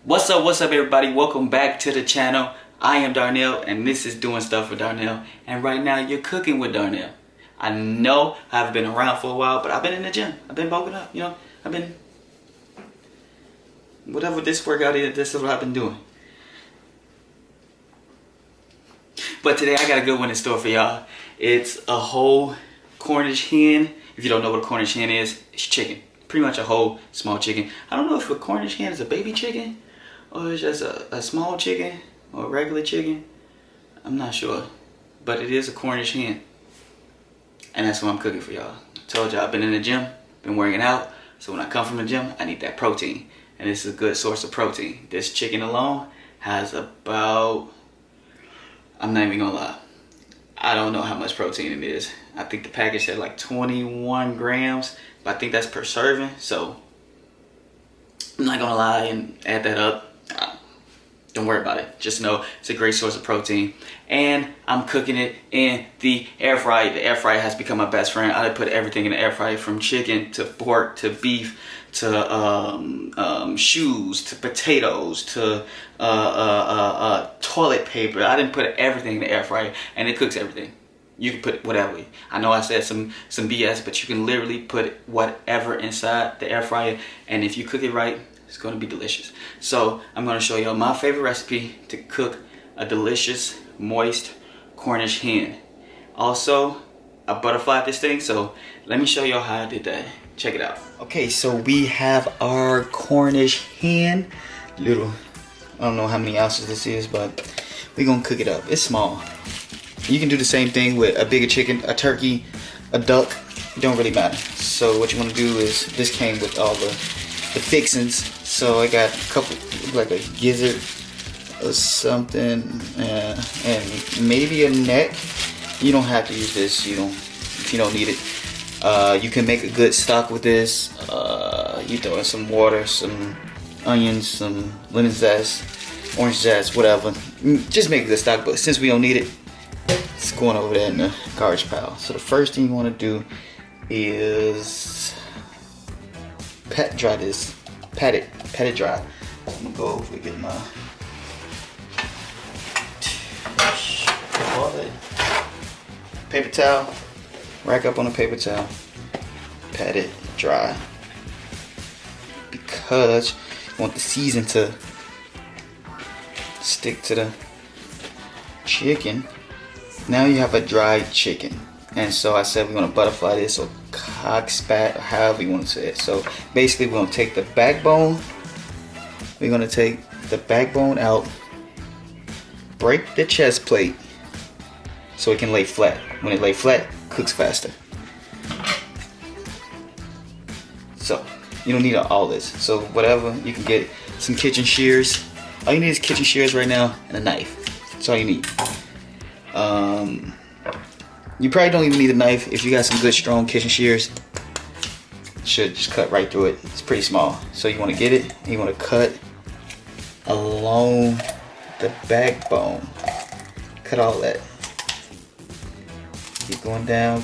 What's up everybody? Welcome back to the channel. I am Darnell and this is Doing Stuff with Darnell, and right now you're cooking with Darnell. I know I've been around for a while, but I've been in the gym. I've been bulking up, I've been, whatever this workout is, this is what I've been doing. But today I got a good one in store for y'all. It's a whole Cornish hen. If you don't know what a Cornish hen is, it's chicken. Pretty much a whole small chicken. I don't know if a Cornish hen is a baby chicken or it's just a small chicken or a regular chicken. I'm not sure. But it is a Cornish hen. And that's what I'm cooking for y'all. I told y'all I've been in the gym, been working out. So when I come from the gym, I need that protein. And this is a good source of protein. This chicken alone has about, I'm not even gonna lie, I don't know how much protein it is. I think the package had like 21 grams, but I think that's per serving. So I'm not gonna lie and add that up. Don't worry about it. Just know it's a great source of protein. And I'm cooking it in the air fryer. The air fryer has become my best friend. I put everything in the air fryer, from chicken to pork to beef to shoes to potatoes to toilet paper. I didn't put everything in the air fryer, and it cooks everything. You can put whatever. I know I said some BS, but you can literally put whatever inside the air fryer, and if you cook it right, it's going to be delicious. So I'm going to show y'all my favorite recipe to cook a delicious, moist Cornish hen. Also, I butterflied this thing, so let me show y'all how I did that. Check it out. Okay, so we have our Cornish hen. Little, I don't know how many ounces this is, but we're going to cook it up. It's small. You can do the same thing with a bigger chicken, a turkey, a duck. It don't really matter. So what you want to do is, this came with all the fixings. So I got a couple, like a gizzard or something, and maybe a neck. You don't have to use this. If you don't need it. You can make a good stock with this. You throw in some water, some onions, some lemon zest, orange zest, whatever. Just make a good stock. But since we don't need it, it's going over there in the garbage pile. So the first thing you want to do is pat it dry. I'm gonna go over and get my paper towel, rack up on a paper towel, pat it dry, because you want the season to stick to the chicken. Now you have a dried chicken, and so I said we're gonna butterfly this, or cock spat, or however you want to say it. So basically we're gonna take the backbone, out, break the chest plate so it can lay flat. When it lay flat, cooks faster. So you don't need all this. So whatever, you can get some kitchen shears. All you need is kitchen shears right now, and a knife. That's all you need. You probably don't even need a knife. If you got some good strong kitchen shears, it should just cut right through it. It's pretty small. So you want to get it, and you want to cut along the backbone. Cut all that. Keep going down.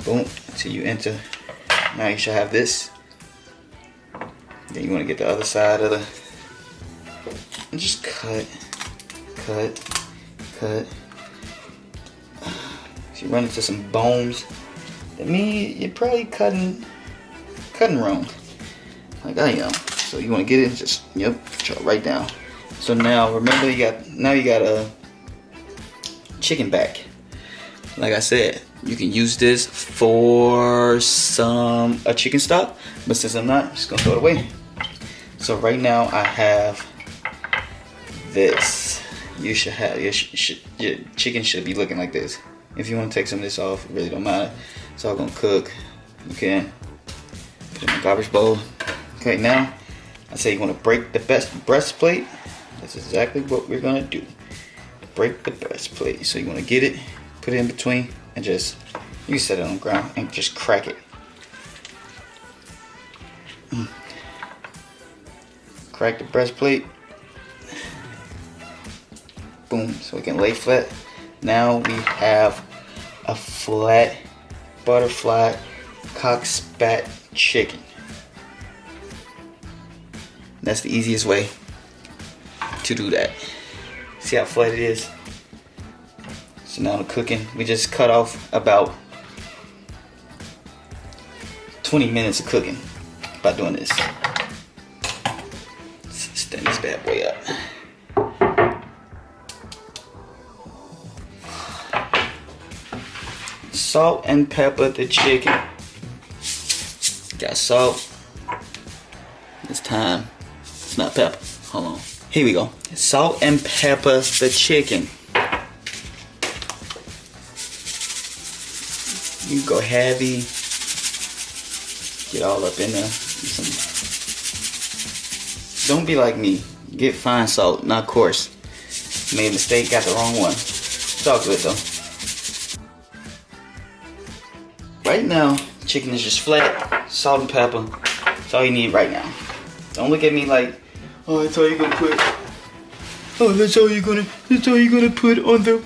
Boom, until you enter. Now you should have this. Then you want to get the other side of and just cut. If you run into some bones, that means you're probably cutting wrong, like I am. So you want to get it, just chop right down. So now remember, you got a chicken back. Like I said, you can use this for a chicken stock, but since I'm not, I'm just gonna throw it away. So right now I have this. You should have your chicken should be looking like this. If you want to take some of this off, it really don't matter. It's all gonna cook. You can put it in a garbage bowl. Okay, now I say you want to break the breastplate. That's exactly what we're gonna do. Break the breastplate. So you want to get it, put it in between, and you can set it on the ground and just crack it. Crack the breastplate. Boom, so we can lay flat. Now we have a flat butterfly cock spat chicken. That's the easiest way to do that. See how flat it is? So now the cooking, we just cut off about 20 minutes of cooking by doing this. Stand this bad boy up. Salt and pepper the chicken. Got salt. It's thyme. It's not pepper. Hold on. Here we go. Salt and pepper the chicken. You go heavy. Get all up in there. Don't be like me. Get fine salt, not coarse. Made a mistake, got the wrong one. It's all good though. Right now, chicken is just flat, salt and pepper. That's all you need right now. Don't look at me like, oh, that's all you're gonna put. Oh, that's all you're gonna put on the.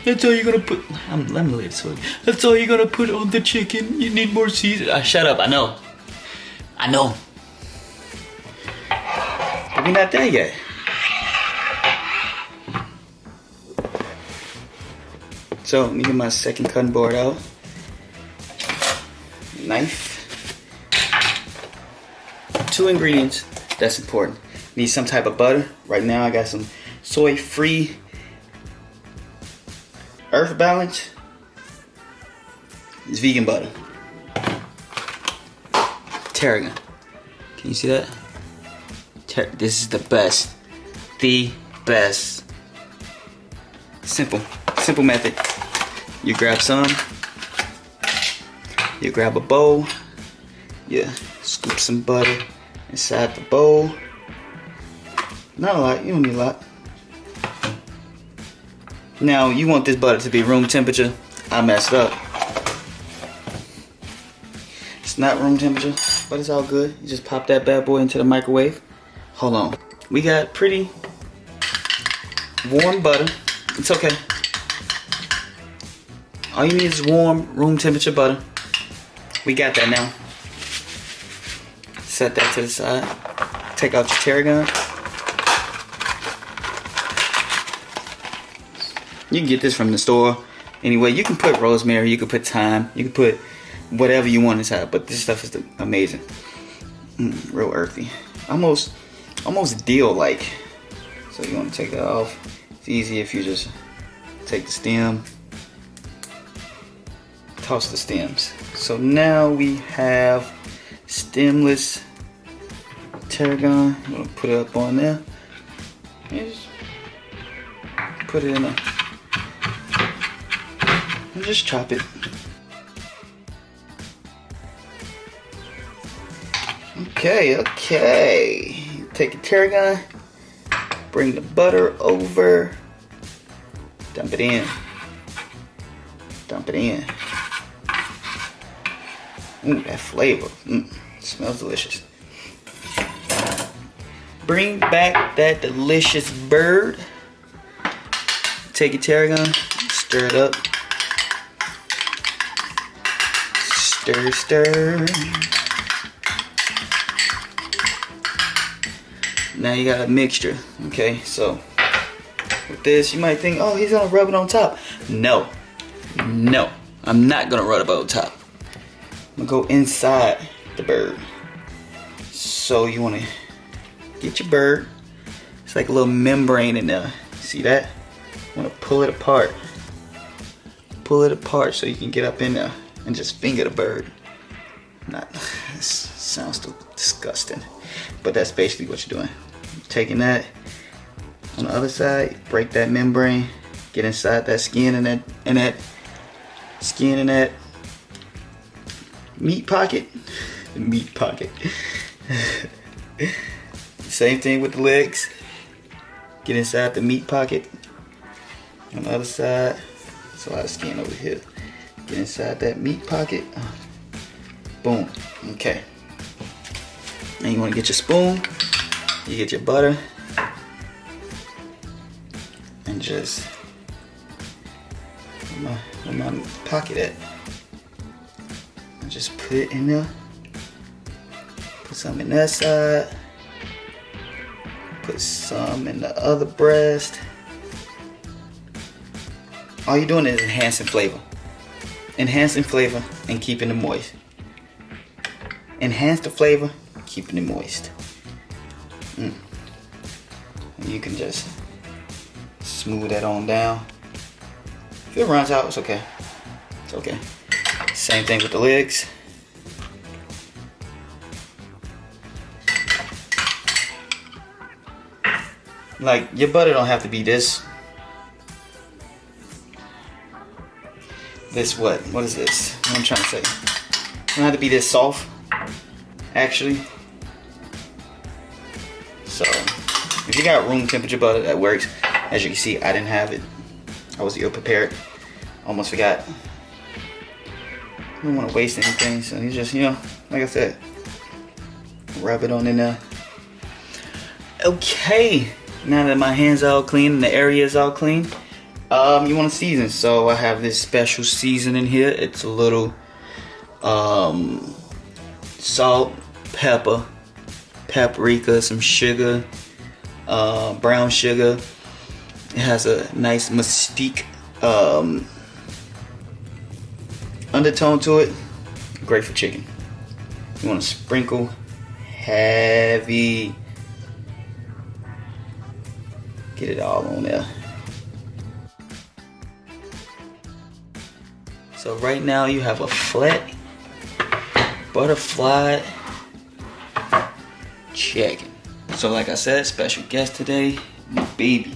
That's all you're gonna put. Let me live so. That's all you're gonna put on the chicken. You need more seasoning. Shut up. I know. But we're not there yet. So let me get my second cutting board out. Knife. 2 ingredients. That's important. Need some type of butter. Right now I got some soy-free Earth Balance. It's vegan butter. Tarragon. Can you see that? This is the best. The best. Simple method. You grab some. You grab a bowl. You scoop some butter inside the bowl. Not a lot. You don't need a lot. Now, you want this butter to be room temperature. I messed up. It's not room temperature, but it's all good. You just pop that bad boy into the microwave. Hold on. We got pretty warm butter. It's okay. All you need is warm, room temperature butter. We got that now. Set that to the side. Take out your tarragon. You can get this from the store. Anyway, you can put rosemary, you can put thyme, you can put whatever you want inside, but this stuff is amazing. Real earthy. Almost dill-like. So you want to take that off. It's easy if you just take the stem, toss the stems. So now we have stemless tarragon. I'm gonna put it up on there. And just put it in there. And just chop it. Okay. Take your tarragon, bring the butter over, dump it in. Ooh, that flavor. Smells delicious. Bring back that delicious bird. Take your tarragon, stir it up. Stir. Now you got a mixture. Okay, so with this, you might think, oh, he's gonna rub it on top. No, I'm not gonna rub it on top. I'm gonna go inside the bird. So you wanna get your bird. It's like a little membrane in there. See that? You wanna pull it apart. Pull it apart so you can get up in there and just finger the bird. This sounds too disgusting, but that's basically what you're doing. Taking that on the other side, break that membrane, get inside that skin and that skin in that meat pocket. The meat pocket. Same thing with the legs. Get inside the meat pocket. On the other side, there's a lot of skin over here. Get inside that meat pocket. Boom. Okay. Now you want to get your spoon. You get your butter. And just where my pocket at. And just put it in there. Put some in that side. Put some in the other breast. All you're doing is enhancing flavor. Enhancing flavor and keeping it moist. Enhance the flavor, keeping it moist. And you can just smooth that on down. If it runs out, it's okay. It's okay. Same thing with the legs. Like, your butter don't have to be this. What is this? What I'm trying to say. It don't have to be this soft, actually. So, if you got room temperature butter, that works. As you can see, I didn't have it. I was ill prepared. Almost forgot. I don't want to waste anything, so you just, like I said, rub it on in there. Okay, now that my hands are all clean and the area is all clean, you want to season. So I have this special seasoning here. It's a little salt, pepper, paprika, some sugar, brown sugar. It has a nice mystique undertone to it. Great for chicken. You want to sprinkle heavy. Get it all on there. So right now you have a flat butterfly chicken. So like I said, special guest today, my baby,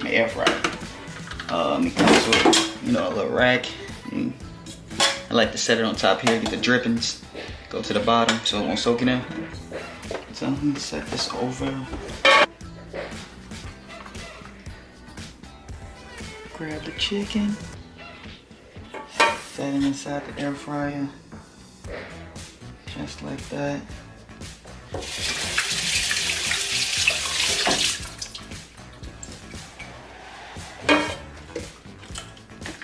my air fryer. It comes with, a little rack. I like to set it on top here, get the drippings, go to the bottom so it won't soak in there. So I'm gonna set this over. Grab the chicken, set it inside the air fryer, just like that.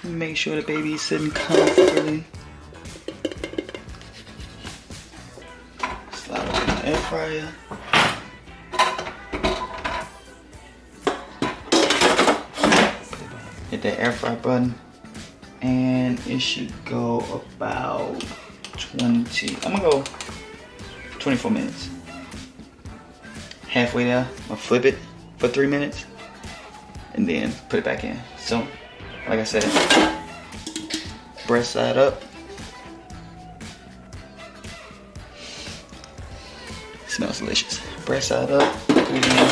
Make sure the baby is sitting comfortably. Slide it in the air fryer. Hit the air fry button, and it should go about 20. I'm gonna go 24 minutes. Halfway there, I'll flip it for 3 minutes, and then put it back in. So, like I said, breast side up. Smells delicious. Breast side up. Put it in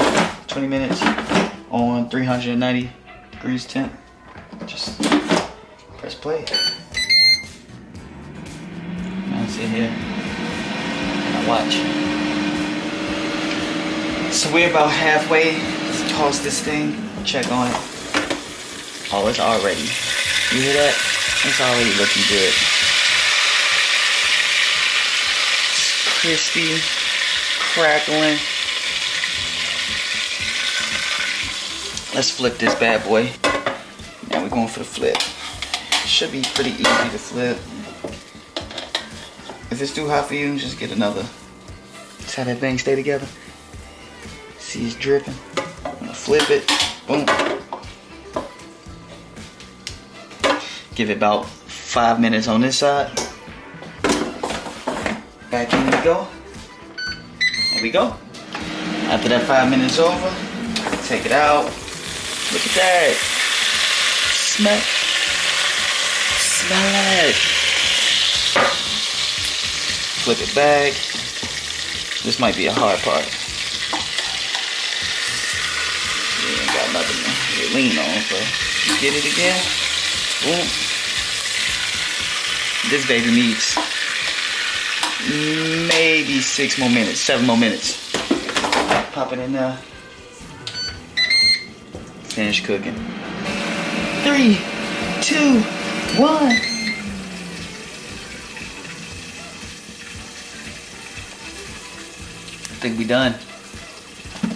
20 minutes on 390 degrees temp. Just press play. Now sit here and I watch. So we're about halfway. Let's toss this thing. Check on it. Oh, it's already. You hear that? It's already looking good. It's crispy, crackling. Let's flip this bad boy. Now we're going for the flip. Should be pretty easy to flip. If it's too hot for you, just get another. That's how that thing stay together. See, it's dripping. I'm gonna flip it. Boom. Give it about 5 minutes on this side. Back in we go. There we go. After that 5 minutes over, take it out. Look at that. Smell it. Flip it back. This might be a hard part. You ain't got nothing to lean on, so you get it again. Boom. This baby needs maybe 6 more minutes, 7 more minutes. Pop it in there. Finish cooking. 3, 2, 1. I think we done. I'm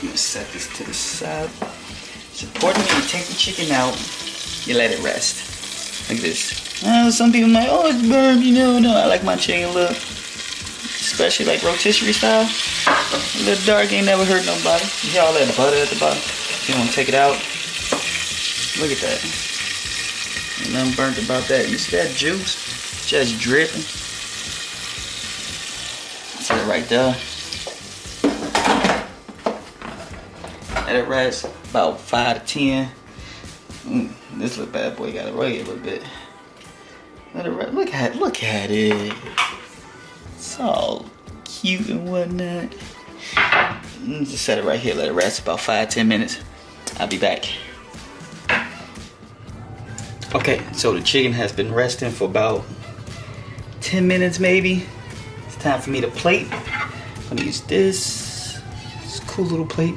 gonna set this to the side. It's important when you take the chicken out, you let it rest. Like this. Some people might, oh, it's burned, no, I like my chicken look. Especially like rotisserie style. A little dark ain't never hurt nobody. You see all that butter at the bottom? You want to take it out? Look at that. Ain't nothing burnt about that. You see that juice? Just dripping. Set it right there. Let it rest about 5 to 10. This little bad boy got to rest a little bit. Let it rest. Look at it. It's all cute and whatnot. Just set it right here. Let it rest about 5-10 minutes. I'll be back. Okay, so the chicken has been resting for about 10 minutes maybe. It's time for me to plate. I'm gonna use this cool little plate.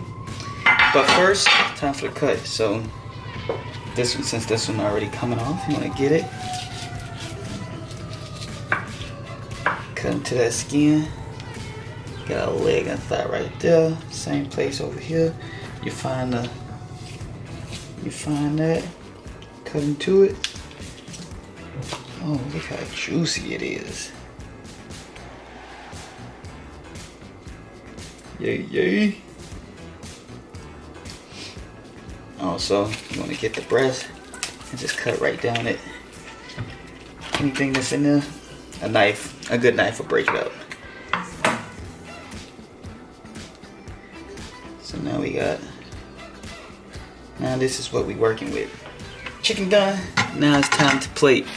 But first, time for the cut. So this one, since this one already coming off, you wanna get it. Cut into that skin. Got a leg and thigh right there. Same place over here. You find that. Cut into it. Oh, look how juicy it is. Yay, yay. Also, you want to get the breast and just cut right down it. Anything that's in there, a good knife will break it up. So now now this is what we working with. Chicken done. Now it's time to plate.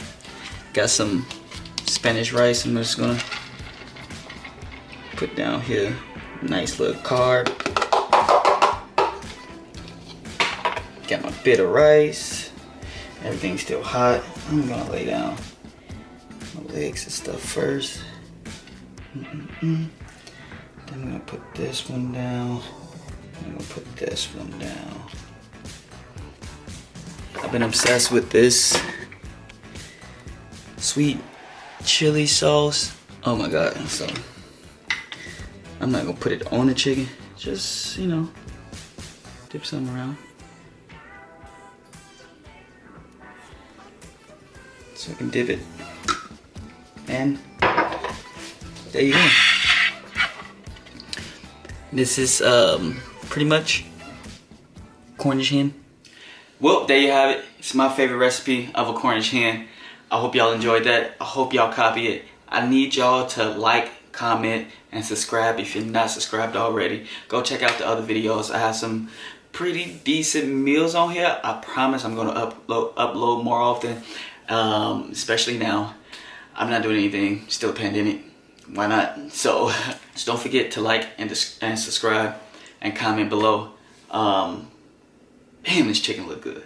Got some Spanish rice I'm just gonna put down here. Nice little carb. Got my bit of rice. Everything's still hot. I'm gonna lay down my legs and stuff first. Then I'm gonna put this one down. I'm gonna put this one down. I've been obsessed with this sweet chili sauce. Oh my god. So I'm not gonna put it on the chicken. Just, you know, dip some around. So I can dip it. And there you go. This is pretty much Cornish hen. Well, there you have it. It's my favorite recipe of a Cornish hen. I hope y'all enjoyed that. I hope y'all copy it. I need y'all to like, comment, and subscribe if you're not subscribed already. Go check out the other videos. I have some pretty decent meals on here. I promise I'm gonna upload more often, especially now. I'm not doing anything, still a pandemic. Why not? So just don't forget to like and subscribe and comment below. Damn, this chicken look good.